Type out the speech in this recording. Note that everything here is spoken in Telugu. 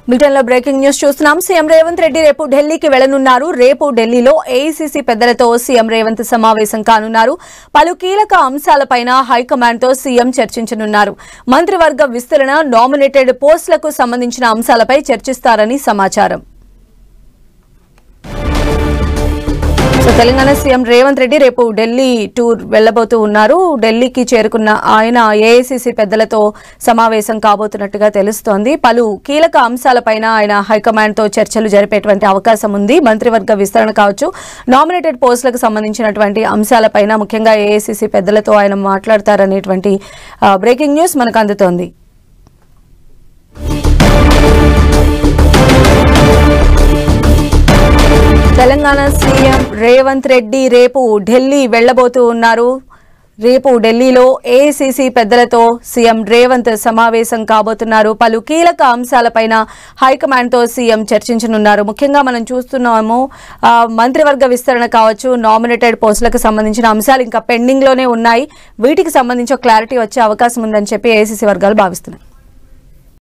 బ్రిటన్లో బ్రేకింగ్ న్యూస్ చూస్తున్నాం. సీఎం రేవంత్ రెడ్డి రేపు ఢిల్లీకి వెళ్లనున్నారు. రేపు ఢిల్లీలో ఏఐసీసీ పెద్దలతో సీఎం రేవంత్ సమావేశం కానున్నారు. పలు కీలక అంశాలపైన హైకమాండ్ తో సీఎం చర్చించనున్నారు. మంత్రివర్గ విస్తరణ, నామినేటెడ్ పోస్టులకు సంబంధించిన అంశాలపై చర్చిస్తారని సమాచారం. తెలంగాణ సీఎం రేవంత్ రెడ్డి రేపు ఢిల్లీ టూర్ వెళ్లబోతూ ఉన్నారు. ఢిల్లీకి చేరుకున్న ఆయన ఏఐసీసీ పెద్దలతో సమావేశం కాబోతున్నట్టుగా తెలుస్తోంది. పలు కీలక అంశాలపైన ఆయన హైకమాండ్ తో చర్చలు జరిపేటువంటి అవకాశం ఉంది. మంత్రివర్గ విస్తరణ కావచ్చు, నామినేటెడ్ పోస్టులకు సంబంధించినటువంటి అంశాలపైన ముఖ్యంగా ఏఐసీసీ పెద్దలతో ఆయన మాట్లాడతారనేటువంటి బ్రేకింగ్ న్యూస్ మనకు అందుతోంది. తెలంగాణ సీఎం రేవంత్ రెడ్డి రేపు ఢిల్లీ వెళ్లబోతూ ఉన్నారు. రేపు ఢిల్లీలో ఏఐసీసీ పెద్దలతో సీఎం రేవంత్ సమావేశం కాబోతున్నారు. పలు కీలక అంశాలపైన హైకమాండ్ తో సీఎం చర్చించనున్నారు. ముఖ్యంగా మనం చూస్తున్నాము, మంత్రివర్గ విస్తరణ కావచ్చు, నామినేటెడ్ పోస్టులకు సంబంధించిన అంశాలు ఇంకా పెండింగ్ లోనే ఉన్నాయి. వీటికి సంబంధించి క్లారిటీ వచ్చే అవకాశం ఉందని చెప్పి ఏఐసీసీ వర్గాలు భావిస్తున్నాయి.